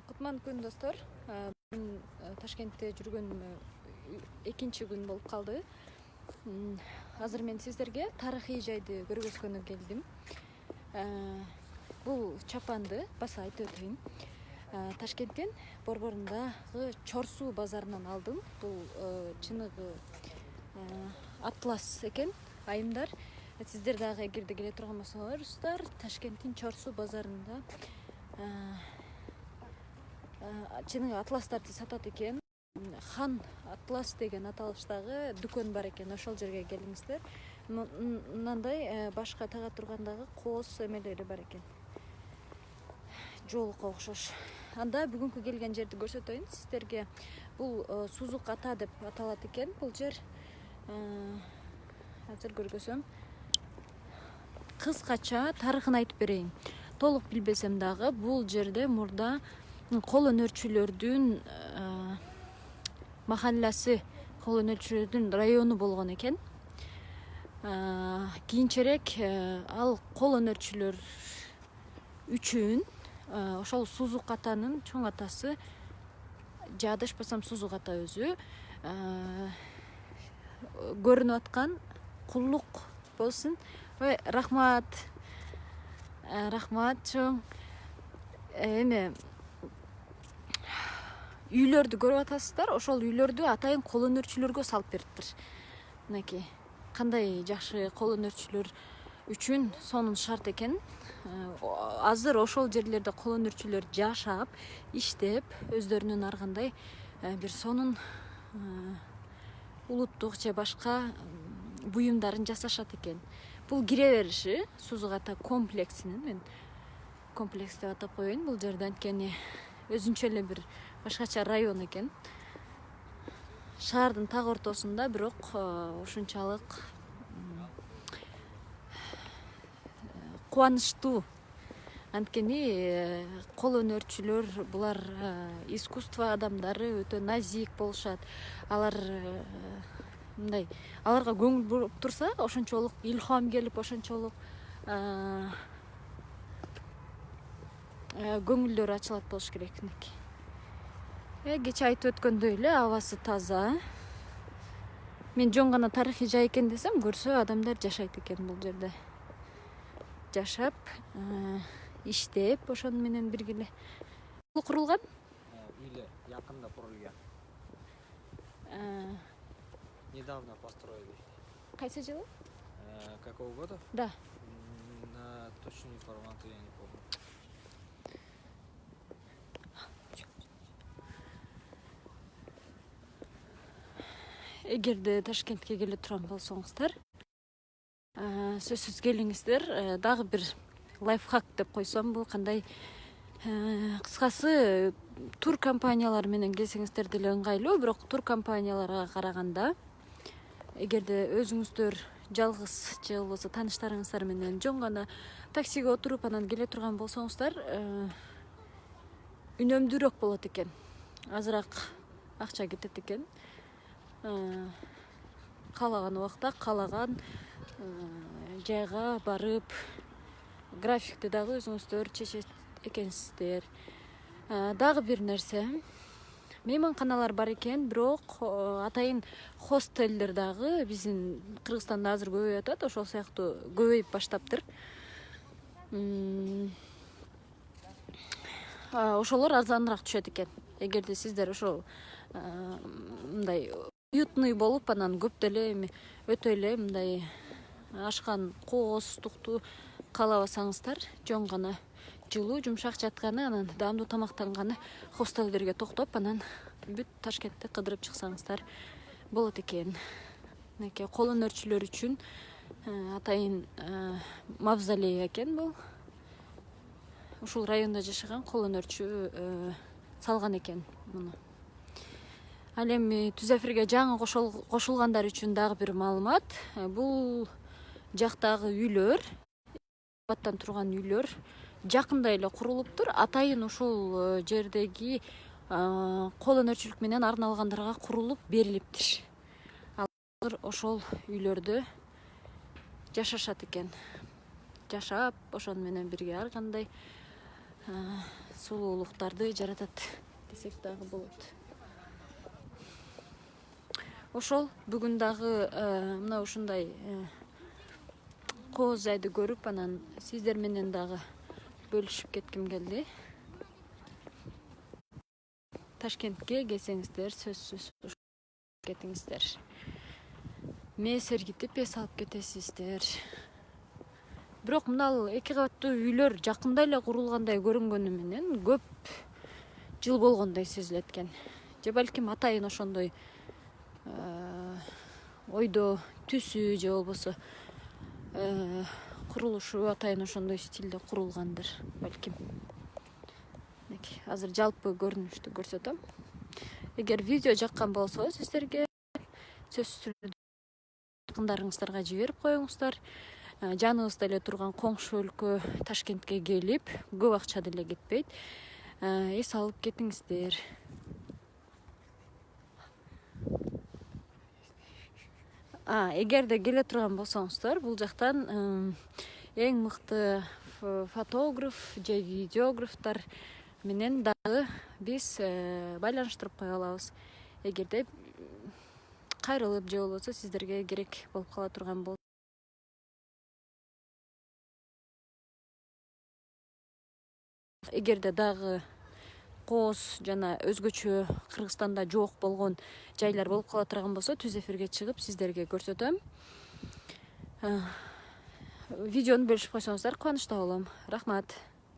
Кутман достор. Мен Ташкентте жүргөнүмө экинчи күн болуп калды. Азыр мен сиздерге тарыхый жайды көргөзгөнү келдим. Бул чапанды баса айтып өтөйүн. Ташкенттин борборундагы Чорсу базарынан алдым. Бул чыныгы атлас экен, айымдар. Сиздер дагы эгерде келе турган болсоңуздар, Ташкенттин Чорсу базарында чыныгы атластарды сатат экен. Хан Атлас деген аталыштагы дүкөн бар экен. Ошол жерге келиңиздер. Мындай башка тага тургандагы кооз эмелери бар экен. Жолука окшош. Анда бүгүнкү келген жерди көрсөтөйүн сиздерге. Бул Сузук Ата деп аталат экен. Бул жер азыр көргөзөм. Кыскача тарыхын айтып берейин. Толук билбесем дагы бул жерде мурда кол өнөрчүлөрдүн махалласы, кол өнөрчүлөрдүн району болгон экен. Кийинчерээк ал кол өнөрчүлөр үчүн ошол Сузук Атанын чоң атасы, же адашпасам Сузук Ата өзү көрүнүп аткан куллук болсун. Ой, рахмат чоң. Эме үйлөрдү көрүп атасыздар, ошол үйлөрдү атайын кол өнөрчүлөргө салып бериптир. Мынакей кандай жакшы кол өнөрчүлөр үчүн сонун шарт экен. Азыр ошол жерлерде кол өнөрчүлөр жашап, иштеп, өздөрүнүн ар кандай бир сонун улуттук же башка буюмдарын жасашат экен. Бул кире бериши Сузук Ата комплексинин, мен комплекс деп атап коеюн. Бул жерде анткени өзүнчө эле бир башкача район экен. Шаардын так ортосунда, бирок ушунчалык кубанычтуу. Анткени кол өнөрчүлөр булар искусство адамдары, өтө назик болушат. Алар мындай, аларга көңүл буруп турса, ошончолук илхам келип, ошончолук көңүлдөрү ачылат болуш керек. Кече айтып өткөндөй эле абасы таза. Мен жөн гана тарыхый жай экен десем, көрсө адамдар жашайт экен бул жерде. Жашап, иштеп, ошону менен бирге бул курулган. Или якында курулган. Недавно построили. Кайсы жылы? Какого года? Да. На точную информацию я не помню. Эгерде Ташкентке келе турган болсоңуздар, сөзсүз келиңиздер. Дагы бир лайфхак деп койсом, бул кандай, кыскасы тур компаниялар менен келсеңиздер деле ыңгайлуу, бирок тур компанияларга караганда эгерде өзүңүздөр жалгыз же болбосо тааныштарыңыздар менен жөн гана таксиге отуруп анан келе турган болсоңуздар, үнөмдүүрөөк болот экен. Азыраак акча кетет экен. Каалаган убакта каалаган жайга барып, графикти дагы өзүңүздөр чечет экенсиздер. Дагы бир нерсе, мейманканалар бар экен, бирок атайын хостелдер дагы биздин Кыргызстанда азыр көбөйүп атат, ошол сыяктуу көбөйүп баштаптыр. Ошолор арзаныраак түшөт экен. Эгерде сиздер ошол мындай уютный болуп, анан көп деле өтө эле мындай ашкан кооздукту каалабасаңыздар, жөн гана жылуу, жумшак жатканы, анан даамдуу тамактанганы хостелдерге токтоп, анан бүт Ташкентти кыдырып чыксаңыздар болот экен. Мынакей кол өнөрчүлөр үчүн атайын мавзолей экен бул. Ушул районда жашаган кол өнөрчү салган экен муну. Ал эми түз эфирге жаңы кошулгандар үчүн дагы бир маалымат. Бул жактагы үйлөр, баттан турган үйлөр жакында эле курулуптур. Атайын ушул жердеги кол өнөрчүлүк менен арналгандарга курулуп берилиптир. Алар ошол үйлөрдө жашашат экен. Жашап, ошону менен бирге ар кандай сулуулуктарды жаратат десек дагы болот. Ошол бүгүн дагы мына ушундай кооз жайды көрүп, анан сиздер менен дагы бөлүшүп кетким келди. Ташкентке келсеңиздер, сөзсүз кетиңиздер. Мээ сергитип эс алып кетесиздер. Бирок мына эки кабаттуу үйлөр жакында эле курулгандай көрүнгөнү менен көп жыл болгондой сезилет экен. Же балким атайын ошондой ойдо түсү же болбосо курулушу атайын ошондой стилде курулгандыр балким. Азыр жалпы көрүнүштү көрсөтөм. Эгер видео жаккан болсо, сиздерге сөзсүз түрдө жакындарыңыздарга жиберип коюңуздар. Жаныбызда эле турган коңшу өлкө Ташкентке келип, көп акча деле кетпейт. Эс алып кетиңиздер. Эгерде келе турган болсоңуздар, бул жактан эң мыкты фотограф же видеографтар менен дагы биз байланыштырып кое алабыз. Эгерде кайрылып же болбосо сиздерге керек болуп кала турган болсо. Эгерде дагы кооз жана өзгөчө Кыргызстанда жок болгон жайлар болуп кала турган болсо, түз эфирге чыгып сиздерге көрсөтөм. Видеону бөлүшүп койсоңуздар кубанычта болом. Рахмат.